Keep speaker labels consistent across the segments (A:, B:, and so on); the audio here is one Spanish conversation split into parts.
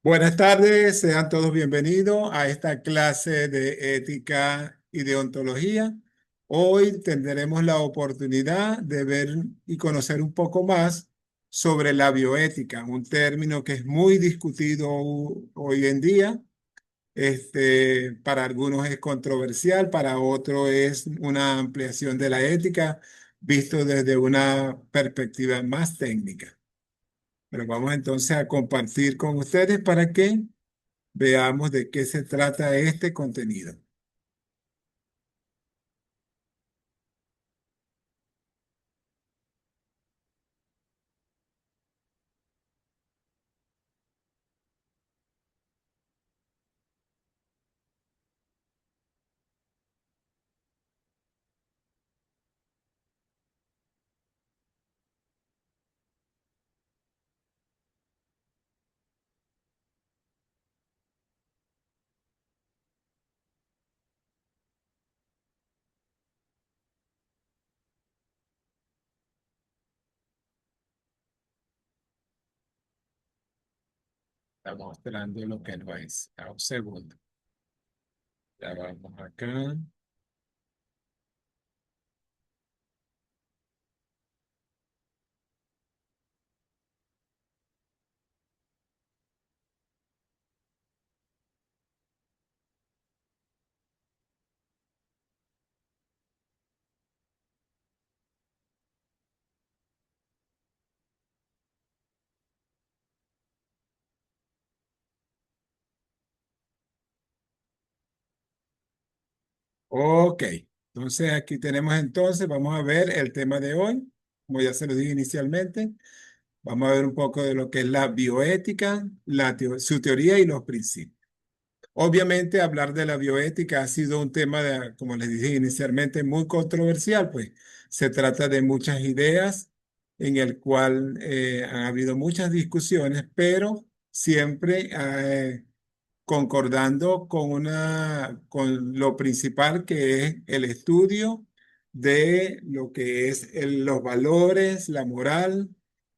A: Buenas tardes, sean todos bienvenidos a esta clase de ética y deontología. Hoy tendremos la oportunidad de ver y conocer un poco más sobre la bioética, un término que es muy discutido hoy en día. Para algunos es controversial, para otros es una ampliación de la ética visto desde una perspectiva más técnica. Pero vamos entonces a compartir con ustedes para que veamos de qué se trata este contenido. Estamos mostrando lo que no es. A un segundo. Ya vamos acá. Ok. Entonces aquí tenemos entonces, vamos a ver el tema de hoy. Como ya se lo dije inicialmente, vamos a ver un poco de lo que es la bioética, su teoría y los principios. Obviamente, hablar de la bioética ha sido un tema, como les dije inicialmente, muy controversial, pues se trata de muchas ideas en el cual ha habido muchas discusiones, pero siempre concordando con lo principal que es el estudio de lo que es los valores, la moral,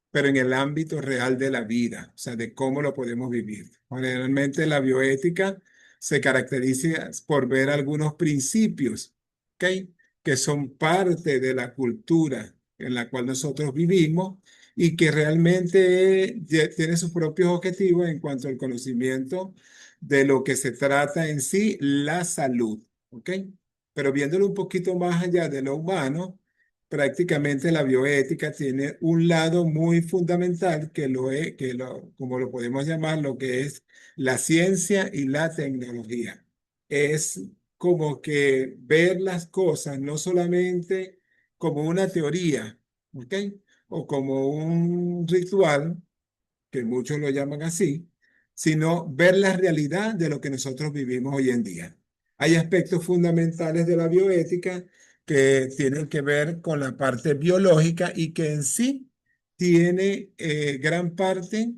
A: pero en el ámbito real de la vida, o sea, de cómo lo podemos vivir. Generalmente la bioética se caracteriza por ver algunos principios, ¿ok? Que son parte de la cultura en la cual nosotros vivimos y que realmente tiene sus propios objetivos en cuanto al conocimiento de lo que se trata en sí, la salud, ¿ok? Pero viéndolo un poquito más allá de lo humano, prácticamente la bioética tiene un lado muy fundamental que lo es, como lo podemos llamar, lo que es la ciencia y la tecnología. Es como que ver las cosas no solamente como una teoría, ¿ok? O como un ritual, que muchos lo llaman así, sino ver la realidad de lo que nosotros vivimos hoy en día. Hay aspectos fundamentales de la bioética que tienen que ver con la parte biológica y que en sí tiene gran parte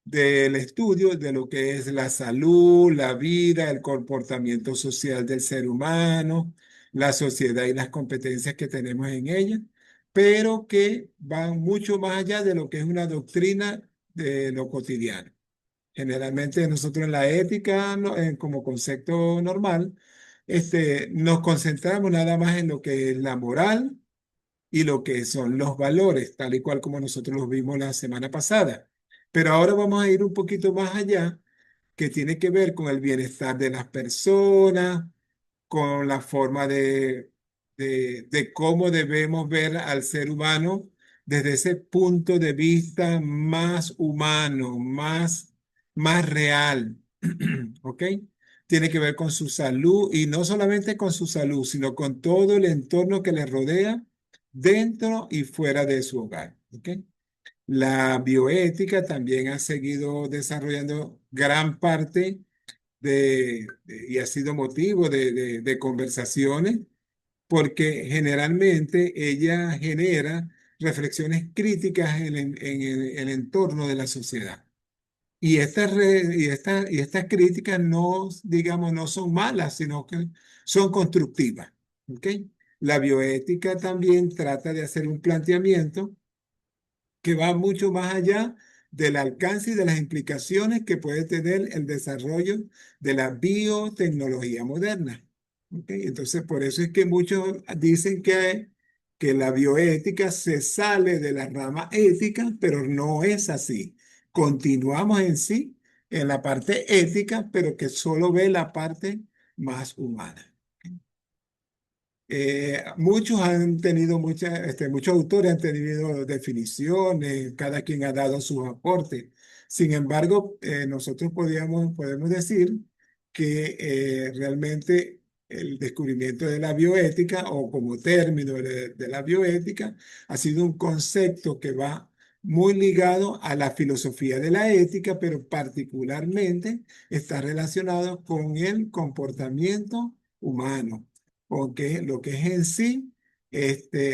A: del estudio de lo que es la salud, la vida, el comportamiento social del ser humano, la sociedad y las competencias que tenemos en ella, pero que van mucho más allá de lo que es una doctrina de lo cotidiano. Generalmente nosotros en la ética, como concepto normal, nos concentramos nada más en lo que es la moral y lo que son los valores, tal y cual como nosotros los vimos la semana pasada. Pero ahora vamos a ir un poquito más allá, que tiene que ver con el bienestar de las personas, con la forma de cómo debemos ver al ser humano desde ese punto de vista más humano, más real. ¿Ok? Tiene que ver con su salud y no solamente con su salud, sino con todo el entorno que le rodea dentro y fuera de su hogar. ¿Ok? La bioética también ha seguido desarrollando gran parte y ha sido motivo de conversaciones porque generalmente ella genera reflexiones críticas en el entorno de la sociedad. Y estas críticas no, digamos, no son malas, sino que son constructivas. ¿Ok? La bioética también trata de hacer un planteamiento que va mucho más allá del alcance y de las implicaciones que puede tener el desarrollo de la biotecnología moderna. ¿Ok? Entonces, por eso es que muchos dicen que la bioética se sale de la rama ética, pero no es así. Continuamos en sí, en la parte ética, pero que solo ve la parte más humana. Muchos han tenido muchos autores han tenido definiciones, cada quien ha dado sus aportes. Sin embargo, nosotros podemos decir que realmente el descubrimiento de la bioética o como término de la bioética ha sido un concepto que va muy ligado a la filosofía de la ética, pero particularmente está relacionado con el comportamiento humano porque lo que es en sí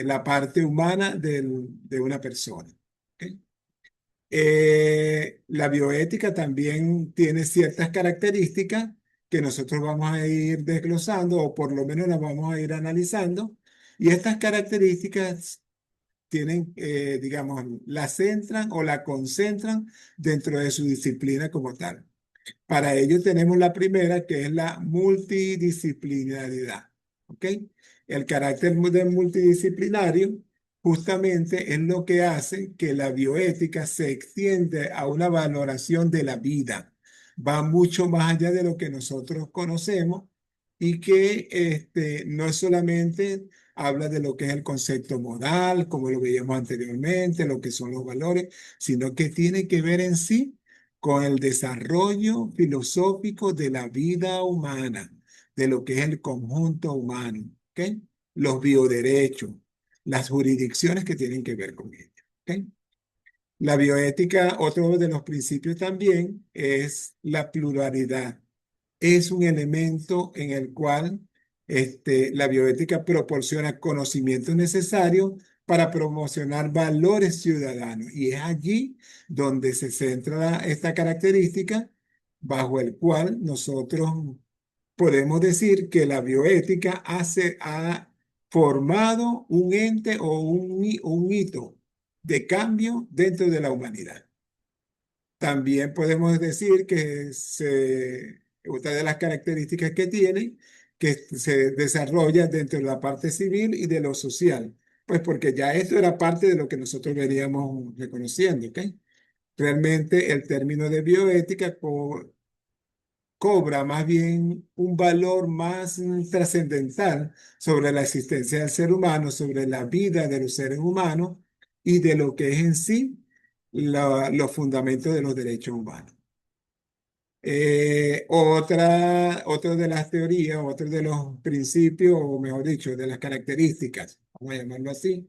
A: la parte humana de una persona. ¿Ok? La bioética también tiene ciertas características que nosotros vamos a ir desglosando o por lo menos las vamos a ir analizando. Y estas características tienen, digamos, la centran o la concentran dentro de su disciplina como tal. Para ello tenemos la primera, que es la multidisciplinaridad. ¿Ok? El carácter de multidisciplinario justamente es lo que hace que la bioética se extiende a una valoración de la vida. Va mucho más allá de lo que nosotros conocemos y que no es solamente habla de lo que es el concepto moral, como lo veíamos anteriormente, lo que son los valores, sino que tiene que ver en sí con el desarrollo filosófico de la vida humana, de lo que es el conjunto humano, ¿ok? Los bioderechos, las jurisdicciones que tienen que ver con ello, ¿ok? La bioética, otro de los principios también es la pluralidad. Es un elemento en el cual la bioética proporciona conocimientos necesarios para promocionar valores ciudadanos. Y es allí donde se centra esta característica bajo el cual nosotros podemos decir que la bioética ha formado un ente o un hito de cambio dentro de la humanidad. También podemos decir que otra de las características que tiene, que se desarrolla dentro de la parte civil y de lo social, pues porque ya esto era parte de lo que nosotros veníamos reconociendo, ¿ok? Realmente el término de bioética cobra más bien un valor más trascendental sobre la existencia del ser humano, sobre la vida de los seres humanos y de lo que es en sí los fundamentos de los derechos humanos. Otra de las teorías, otro de los principios, o mejor dicho, de las características, vamos a llamarlo así,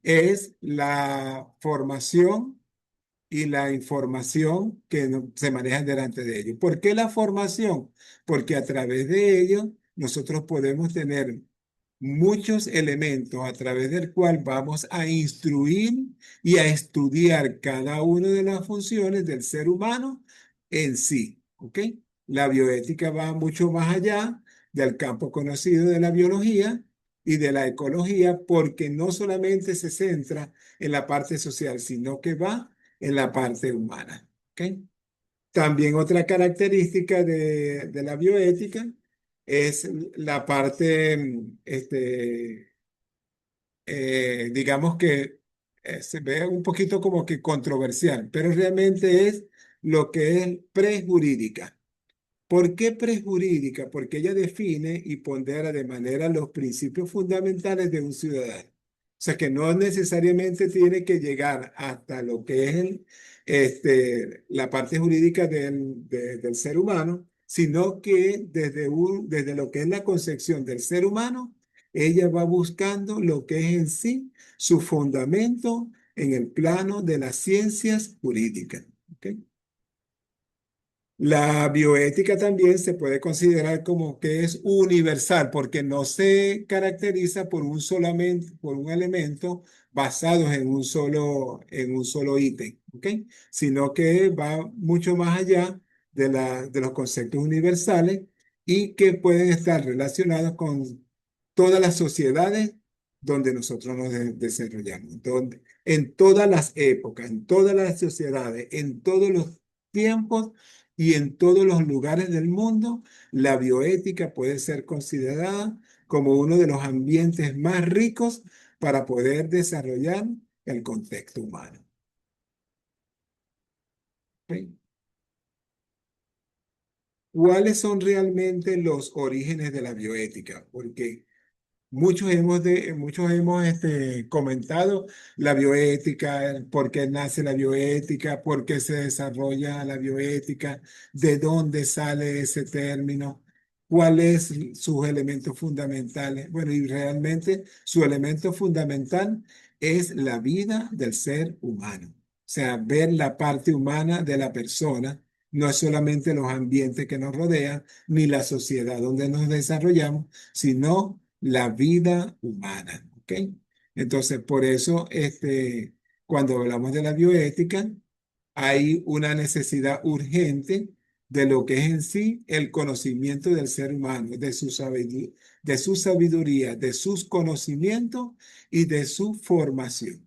A: es la formación y la información que se maneja delante de ellos. ¿Por qué la formación? Porque a través de ello nosotros podemos tener muchos elementos a través del cual vamos a instruir y a estudiar cada una de las funciones del ser humano en sí. ¿Ok? La bioética va mucho más allá del campo conocido de la biología y de la ecología, porque no solamente se centra en la parte social, sino que va en la parte humana. ¿Ok? También otra característica de la bioética es la parte, digamos que se ve un poquito como que controversial, pero realmente es lo que es prejurídica. ¿Por qué prejurídica? Porque ella define y pondera de manera los principios fundamentales de un ciudadano. O sea que no necesariamente tiene que llegar hasta lo que es la parte jurídica del ser humano, sino que desde lo que es la concepción del ser humano, ella va buscando lo que es en sí su fundamento en el plano de las ciencias jurídicas. ¿Ok? La bioética también se puede considerar como que es universal porque no se caracteriza por por un elemento basado en un solo ítem, ¿ok? Sino que va mucho más allá de los conceptos universales y que pueden estar relacionados con todas las sociedades donde nosotros nos desarrollamos. en todas las épocas, en todas las sociedades, en todos los tiempos y en todos los lugares del mundo, la bioética puede ser considerada como uno de los ambientes más ricos para poder desarrollar el contexto humano. ¿Ok? ¿Cuáles son realmente los orígenes de la bioética? Porque muchos hemos comentado la bioética, por qué nace la bioética, por qué se desarrolla la bioética, de dónde sale ese término, cuáles sus elementos fundamentales. Bueno, y realmente su elemento fundamental es la vida del ser humano. O sea, ver la parte humana de la persona, no es solamente los ambientes que nos rodean, ni la sociedad donde nos desarrollamos, sino la vida humana. ¿Ok? Entonces, por eso, cuando hablamos de la bioética, hay una necesidad urgente de lo que es en sí el conocimiento del ser humano, de su sabiduría, de sus conocimientos y de su formación.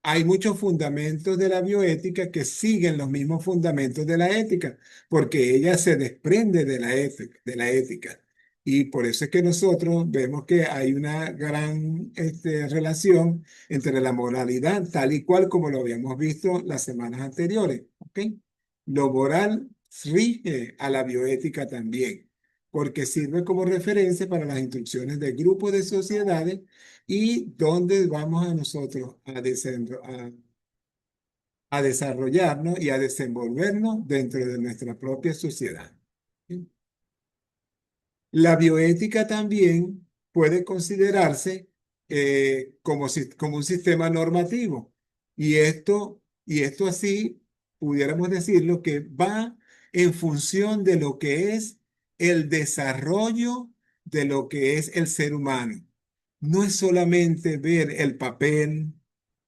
A: Hay muchos fundamentos de la bioética que siguen los mismos fundamentos de la ética, porque ella se desprende de la ética. Y por eso es que nosotros vemos que hay una gran relación entre la moralidad, tal y cual como lo habíamos visto las semanas anteriores. ¿Ok? Lo moral rige a la bioética también, porque sirve como referencia para las instrucciones de grupos de sociedades y dónde vamos a nosotros a desarrollarnos y a desenvolvernos dentro de nuestra propia sociedad. La bioética también puede considerarse como un sistema normativo. Y esto así, pudiéramos decirlo, que va en función de lo que es el desarrollo de lo que es el ser humano. No es solamente ver el papel,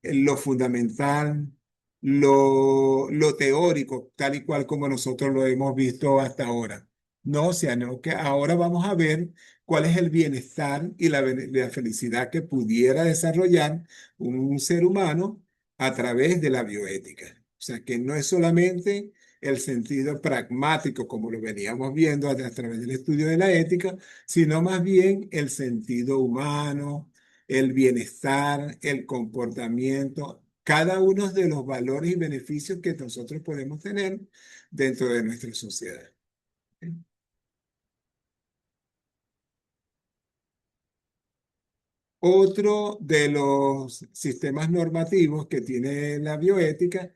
A: lo fundamental, lo teórico, tal y cual como nosotros lo hemos visto hasta ahora. No, o sea, no, que ahora vamos a ver cuál es el bienestar y la felicidad que pudiera desarrollar un ser humano a través de la bioética. O sea, que no es solamente el sentido pragmático, como lo veníamos viendo a través del estudio de la ética, sino más bien el sentido humano, el bienestar, el comportamiento, cada uno de los valores y beneficios que nosotros podemos tener dentro de nuestra sociedad. Otro de los sistemas normativos que tiene la bioética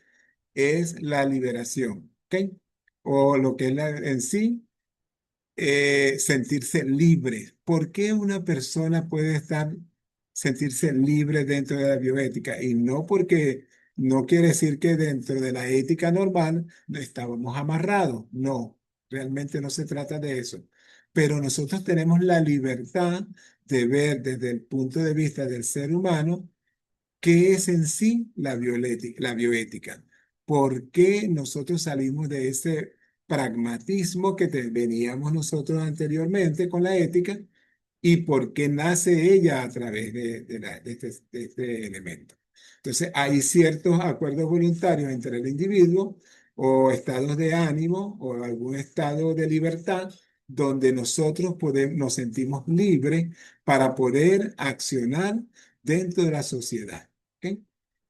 A: es la liberación, ¿ok? O lo que es en sí sentirse libre. ¿Por qué una persona puede sentirse libre dentro de la bioética? Y no porque no quiere decir que dentro de la ética normal no estábamos amarrados. No, realmente no se trata de eso. Pero nosotros tenemos la libertad de ver desde el punto de vista del ser humano qué es en sí la bioética. ¿Por qué nosotros salimos de ese pragmatismo que veníamos nosotros anteriormente con la ética y por qué nace ella a través de este elemento? Entonces, hay ciertos acuerdos voluntarios entre el individuo o estados de ánimo o algún estado de libertad donde nosotros nos sentimos libres para poder accionar dentro de la sociedad. ¿Ok?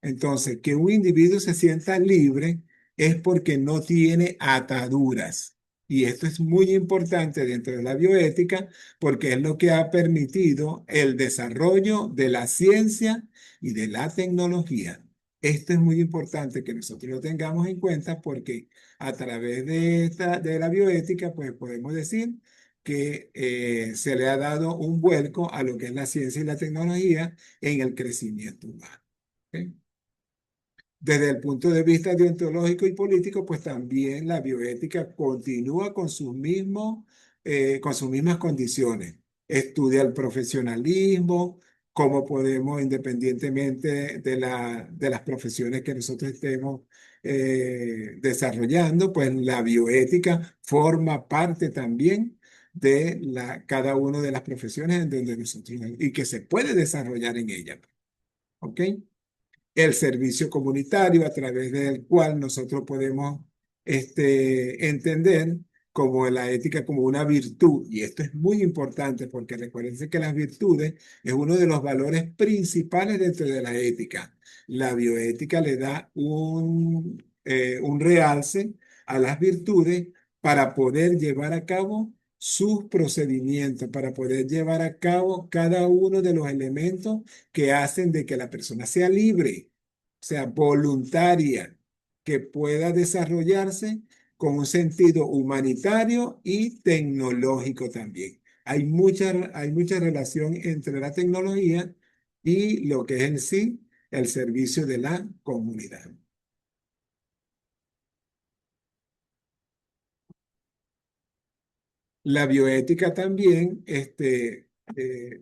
A: Entonces, que un individuo se sienta libre es porque no tiene ataduras. Y esto es muy importante dentro de la bioética porque es lo que ha permitido el desarrollo de la ciencia y de la tecnología. Esto es muy importante que nosotros lo tengamos en cuenta porque a través de la bioética, pues podemos decir que se le ha dado un vuelco a lo que es la ciencia y la tecnología en el crecimiento humano. ¿Ok? Desde el punto de vista deontológico y político, pues también la bioética continúa con sus mismas condiciones. Estudia el profesionalismo, cómo podemos, independientemente de las profesiones que nosotros estemos desarrollando, pues la bioética forma parte también de cada una de las profesiones en donde nosotros y que se puede desarrollar en ella. ¿Ok? El servicio comunitario a través del cual nosotros podemos entender como la ética como una virtud. Y esto es muy importante porque recuérdense que las virtudes es uno de los valores principales dentro de la ética. La bioética le da un realce a las virtudes para poder llevar a cabo sus procedimientos, para poder llevar a cabo cada uno de los elementos que hacen de que la persona sea libre, sea voluntaria, que pueda desarrollarse con un sentido humanitario y tecnológico también. Hay mucha relación entre la tecnología y lo que es en sí el servicio de la comunidad. La bioética también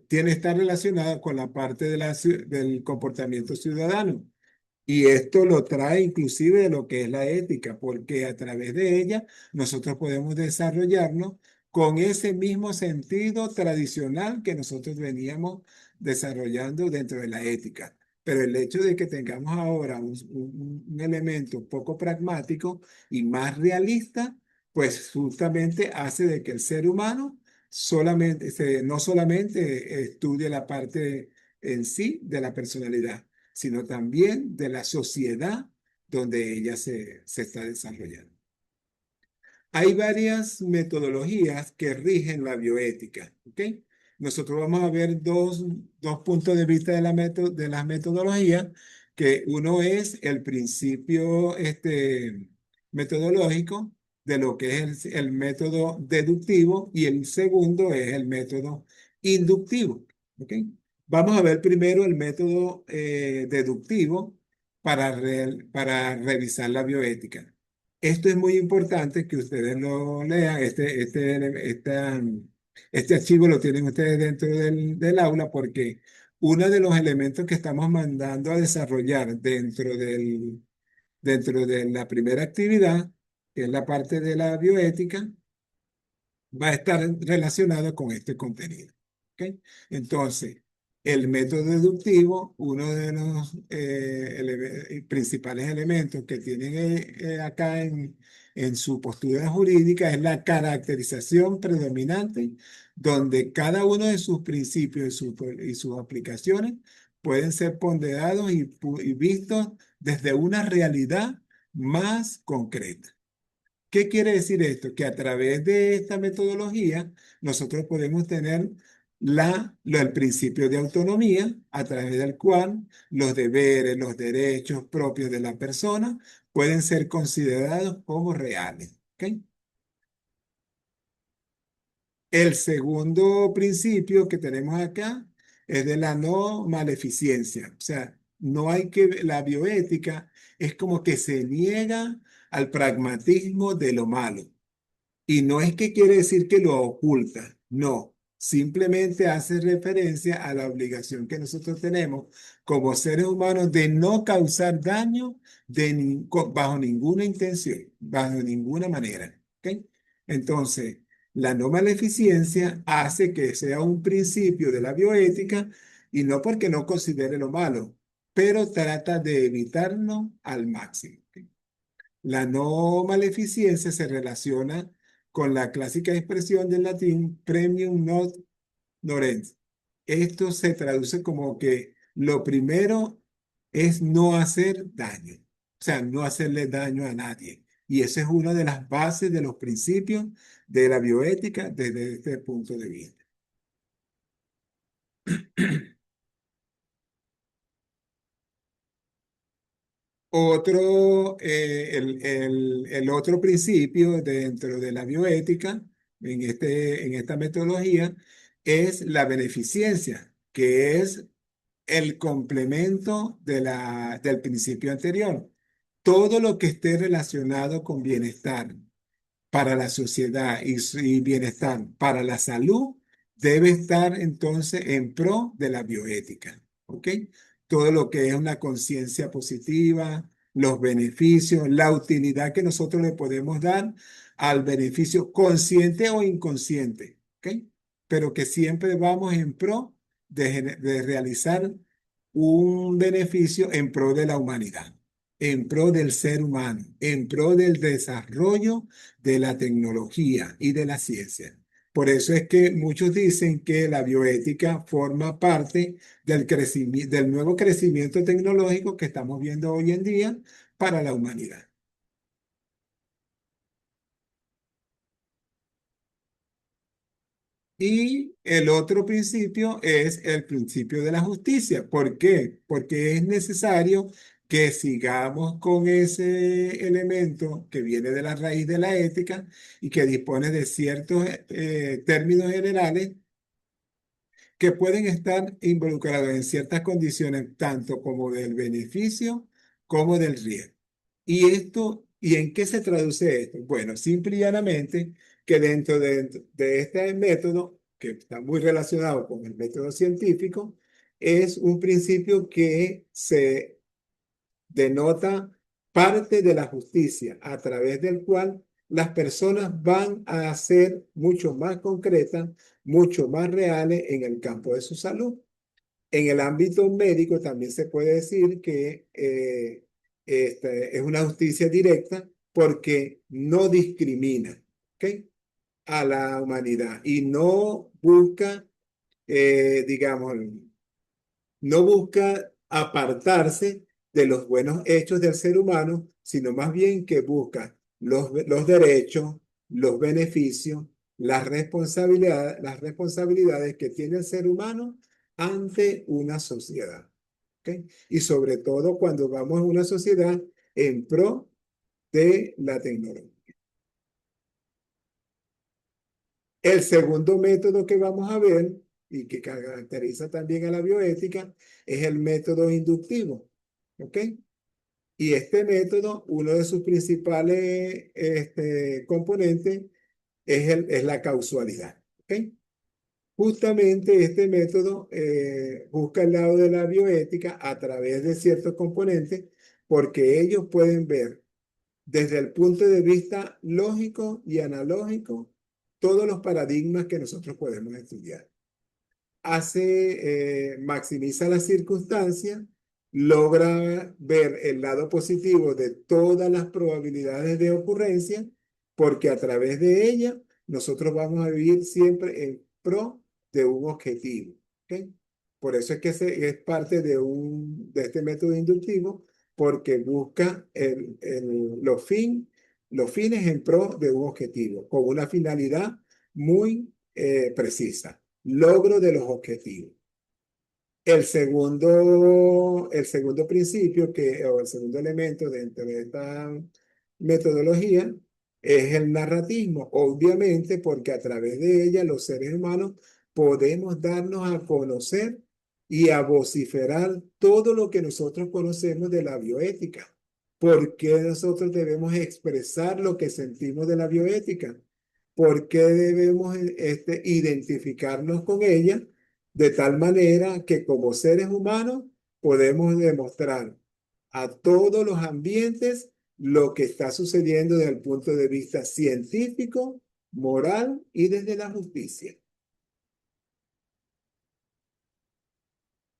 A: tiene estar relacionada con la parte de del comportamiento ciudadano. Y esto lo trae inclusive de lo que es la ética, porque a través de ella nosotros podemos desarrollarnos con ese mismo sentido tradicional que nosotros veníamos desarrollando dentro de la ética. Pero el hecho de que tengamos ahora un elemento poco pragmático y más realista, pues justamente hace de que el ser humano no solamente estudie la parte en sí de la personalidad, sino también de la sociedad donde ella se está desarrollando. Hay varias metodologías que rigen la bioética, ¿ok? Nosotros vamos a ver dos puntos de vista de las metodologías, que uno es el principio metodológico de lo que es el método deductivo y el segundo es el método inductivo, ¿ok? Vamos a ver primero el método deductivo para revisar la bioética. Esto es muy importante que ustedes lo lean. Este archivo lo tienen ustedes dentro del aula porque uno de los elementos que estamos mandando a desarrollar dentro de la primera actividad, que es la parte de la bioética, va a estar relacionado con este contenido. ¿Ok? Entonces, el método deductivo, uno de los principales elementos que tienen acá en su postura jurídica es la caracterización predominante, donde cada uno de sus principios y sus aplicaciones pueden ser ponderados y vistos desde una realidad más concreta. ¿Qué quiere decir esto? Que a través de esta metodología nosotros podemos tener el principio de autonomía, a través del cual los deberes, los derechos propios de la persona pueden ser considerados como reales. ¿Ok? El segundo principio que tenemos acá es de la no maleficencia. O sea, no hay la bioética es como que se niega al pragmatismo de lo malo. Y no es que quiere decir que lo oculta, no, simplemente hace referencia a la obligación que nosotros tenemos como seres humanos de no causar daño bajo ninguna intención, bajo ninguna manera. ¿Ok? Entonces, la no maleficencia hace que sea un principio de la bioética y no porque no considere lo malo, pero trata de evitarlo al máximo. ¿Ok? La no maleficencia se relaciona con la clásica expresión del latín premium not nolens. Esto se traduce como que lo primero es no hacer daño, o sea, no hacerle daño a nadie. Y esa es una de las bases de los principios de la bioética desde este punto de vista. El otro principio dentro de la bioética, en esta metodología, es la beneficencia, que es el complemento del principio anterior. Todo lo que esté relacionado con bienestar para la sociedad y bienestar para la salud debe estar entonces en pro de la bioética. ¿Ok? Todo lo que es una conciencia positiva, los beneficios, la utilidad que nosotros le podemos dar al beneficio consciente o inconsciente. ¿ok? Pero que siempre vamos en pro de realizar un beneficio en pro de la humanidad, en pro del ser humano, en pro del desarrollo de la tecnología y de la ciencia. Por eso es que muchos dicen que la bioética forma parte del del nuevo crecimiento tecnológico que estamos viendo hoy en día para la humanidad. Y el otro principio es el principio de la justicia. ¿Por qué? Porque es necesario que sigamos con ese elemento que viene de la raíz de la ética y que dispone de ciertos términos generales que pueden estar involucrados en ciertas condiciones, tanto como del beneficio como del riesgo. ¿Y en qué se traduce esto? Bueno, simple y llanamente que de este método, que está muy relacionado con el método científico, es un principio que se denota parte de la justicia, a través del cual las personas van a ser mucho más concretas, mucho más reales en el campo de su salud. En el ámbito médico también se puede decir que es una justicia directa porque no discrimina, ¿ok? A la humanidad y no busca, digamos, no busca apartarse de los buenos hechos del ser humano, sino más bien que busca los derechos, los beneficios, las responsabilidades que tiene el ser humano ante una sociedad. ¿Ok? Y sobre todo cuando vamos a una sociedad en pro de la tecnología. El segundo método que vamos a ver y que caracteriza también a la bioética es el método inductivo. ¿Ok? Y este método, uno de sus principales componentes es la causalidad. ¿Ok? Justamente este método busca el lado de la bioética a través de ciertos componentes porque ellos pueden ver desde el punto de vista lógico y analógico todos los paradigmas que nosotros podemos estudiar. Maximiza las circunstancias, logra ver el lado positivo de todas las probabilidades de ocurrencia, porque a través de ella nosotros vamos a vivir siempre en pro de un objetivo. ¿Ok? Por eso es que es parte de este método inductivo, porque busca los fines en pro de un objetivo, con una finalidad muy precisa, logro de los objetivos. El segundo principio o el segundo elemento dentro de esta metodología es el narratismo, obviamente porque a través de ella los seres humanos podemos darnos a conocer y a vociferar todo lo que nosotros conocemos de la bioética. ¿Por qué nosotros debemos expresar lo que sentimos de la bioética? ¿Por qué debemos identificarnos con ella de tal manera que como seres humanos podemos demostrar a todos los ambientes lo que está sucediendo desde el punto de vista científico, moral y desde la justicia?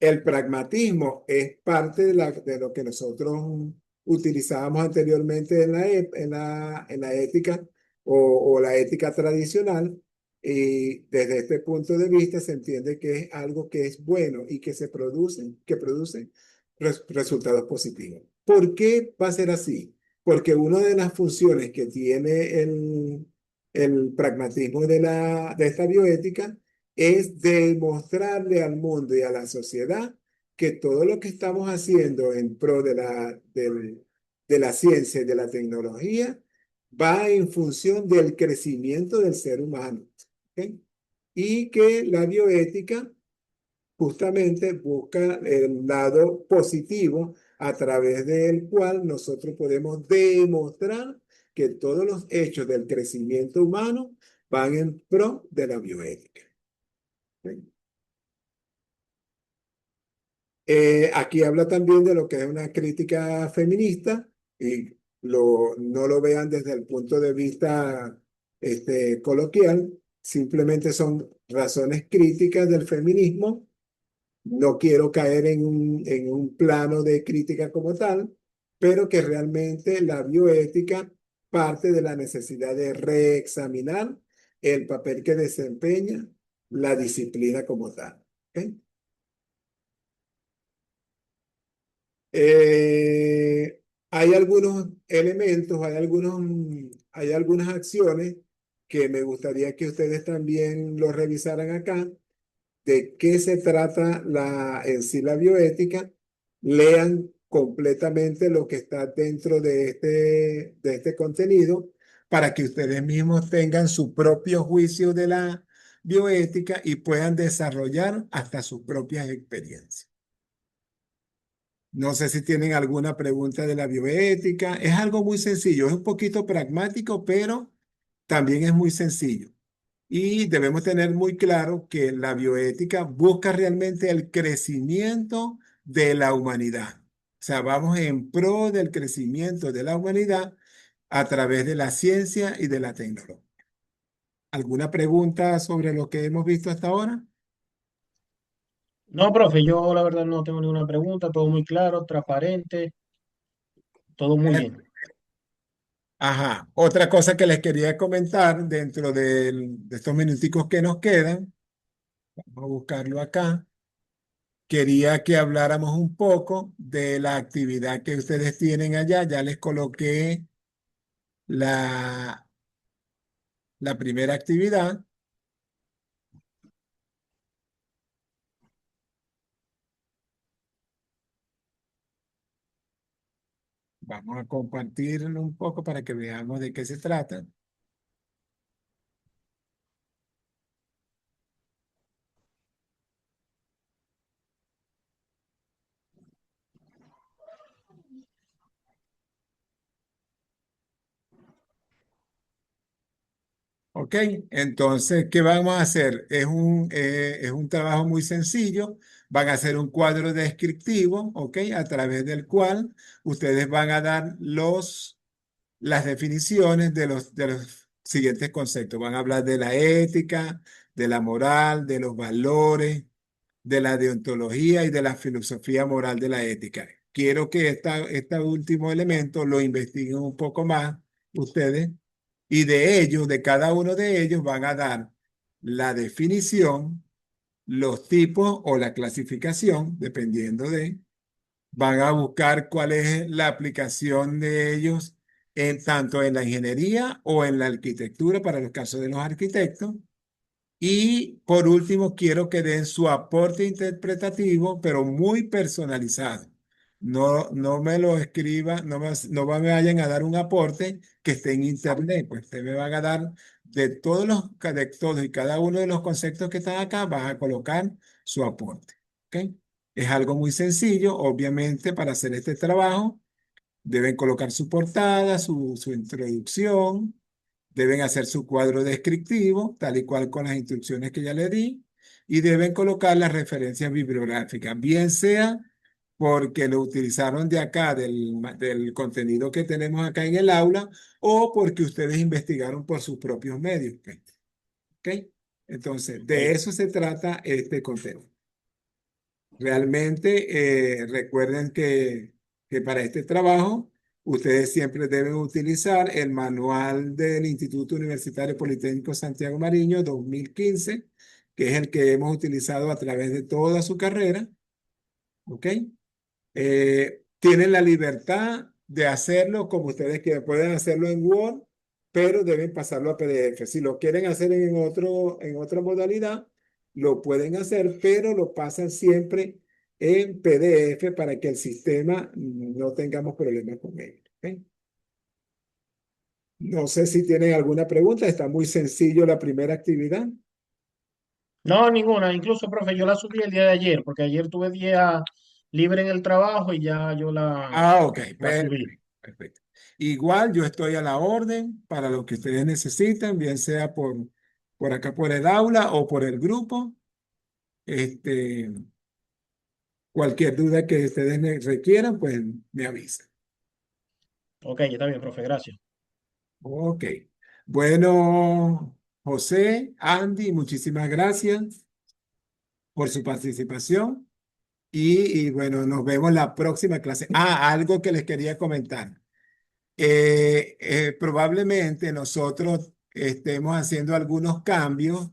A: El pragmatismo es parte de lo que nosotros utilizábamos anteriormente en la ética o la ética tradicional. Y desde este punto de vista se entiende que es algo que es bueno y que produce resultados positivos. ¿Por qué va a ser así? Porque una de las funciones que tiene el pragmatismo de esta bioética es demostrarle al mundo y a la sociedad que todo lo que estamos haciendo en pro de la ciencia y de la tecnología va en función del crecimiento del ser humano. ¿Ok? Y que la bioética justamente busca el lado positivo a través del cual nosotros podemos demostrar que todos los hechos del crecimiento humano van en pro de la bioética. ¿Ok? Aquí habla también de lo que es una crítica feminista y no lo vean desde el punto de vista coloquial, simplemente son razones críticas del feminismo. No quiero caer en un plano de crítica como tal, pero que realmente la bioética parte de la necesidad de reexaminar el papel que desempeña la disciplina como tal. ¿Ok? Hay algunos elementos, hay algunas acciones que me gustaría que ustedes también lo revisaran acá, de qué se trata en sí la bioética. Lean completamente lo que está dentro de este contenido para que ustedes mismos tengan su propio juicio de la bioética y puedan desarrollar hasta sus propias experiencias. No sé si tienen alguna pregunta de la bioética. Es algo muy sencillo, es un poquito pragmático, pero también es muy sencillo. Y debemos tener muy claro que la bioética busca realmente el crecimiento de la humanidad. O sea, vamos en pro del crecimiento de la humanidad a través de la ciencia y de la tecnología. ¿Alguna pregunta sobre lo que hemos visto hasta ahora?
B: No, profe, yo la verdad no tengo ninguna pregunta, todo muy claro, transparente, todo muy
A: Eh,
B: bien.
A: Ajá. Otra cosa que les quería comentar dentro de estos minuticos que nos quedan, vamos a buscarlo acá. Quería que habláramos un poco de la actividad que ustedes tienen allá. Ya les coloqué la, la primera actividad. Vamos a compartirlo un poco para que veamos de qué se trata. ¿Ok? Entonces, ¿qué vamos a hacer? Es un trabajo muy sencillo. Van a hacer un cuadro descriptivo, ¿ok? A través del cual ustedes van a dar las definiciones de los siguientes conceptos. Van a hablar de la ética, de la moral, de los valores, de la deontología y de la filosofía moral de la ética. Quiero que este último elemento lo investiguen un poco más ustedes y de ellos, de cada uno de ellos, van a dar la definición, los tipos o la clasificación, dependiendo de, van a buscar cuál es la aplicación de ellos tanto en la ingeniería o en la arquitectura para los casos de los arquitectos. Y por último, quiero que den su aporte interpretativo, pero muy personalizado. No me lo escriban, no me vayan a dar un aporte que esté en internet, pues ustedes me van a dar de todos y cada uno de los conceptos que están acá, van a colocar su aporte. ¿Ok? Es algo muy sencillo, obviamente, para hacer este trabajo. Deben colocar su portada, su introducción, deben hacer su cuadro descriptivo, tal y cual con las instrucciones que ya le di, y deben colocar las referencias bibliográficas, bien sea porque lo utilizaron de acá, del contenido que tenemos acá en el aula, o porque ustedes investigaron por sus propios medios. ¿Ok? ¿Ok? Entonces, de
B: Ok.
A: eso se trata este contenido. Realmente recuerden que para este trabajo ustedes siempre deben utilizar el manual del Instituto Universitario Politécnico Santiago Mariño 2015, que es el que hemos utilizado a través de toda su carrera. ¿Ok? Tienen la libertad de hacerlo como ustedes quieran. Pueden hacerlo en Word, pero deben pasarlo a PDF. Si lo quieren hacer en otra modalidad, lo pueden hacer, pero lo pasan siempre en PDF para que el sistema no tengamos problemas con él. ¿Ok? No sé si tienen alguna pregunta. Está muy sencillo la primera actividad.
B: No, ninguna. Incluso, profe, yo la subí el día de ayer, porque ayer tuve día libre en el trabajo y ya yo
A: Ah, ok,
B: la subí.
A: perfecto, perfecto. Igual yo estoy a la orden para lo que ustedes necesiten, bien sea por acá por el aula o por el grupo. Este, cualquier duda que ustedes requieran, pues me avisan.
B: Ok, está bien, profe, gracias.
A: Ok. Bueno, José, Andy, muchísimas gracias por su participación y bueno, nos vemos la próxima clase. Ah, algo que les quería comentar. Probablemente nosotros estemos haciendo algunos cambios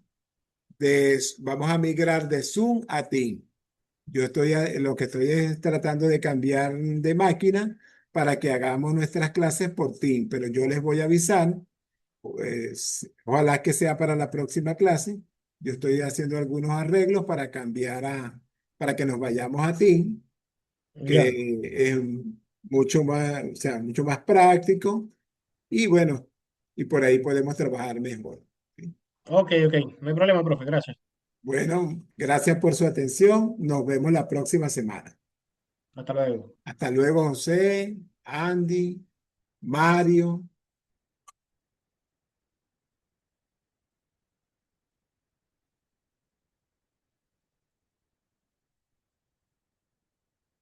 A: vamos a migrar de Zoom a Teams. Lo que estoy es tratando de cambiar de máquina para que hagamos nuestras clases por Teams, pero yo les voy a avisar, pues, ojalá que sea para la próxima clase. Yo estoy haciendo algunos arreglos para para que nos vayamos a Teams,
B: Ya.
A: que es mucho más, o sea, mucho más práctico y bueno, y por ahí podemos trabajar mejor. ¿Sí?
B: Ok, ok. No hay problema, profe. Gracias.
A: Bueno, gracias por su atención. Nos vemos la próxima semana.
B: Hasta luego.
A: Hasta luego, José, Andy, Mario.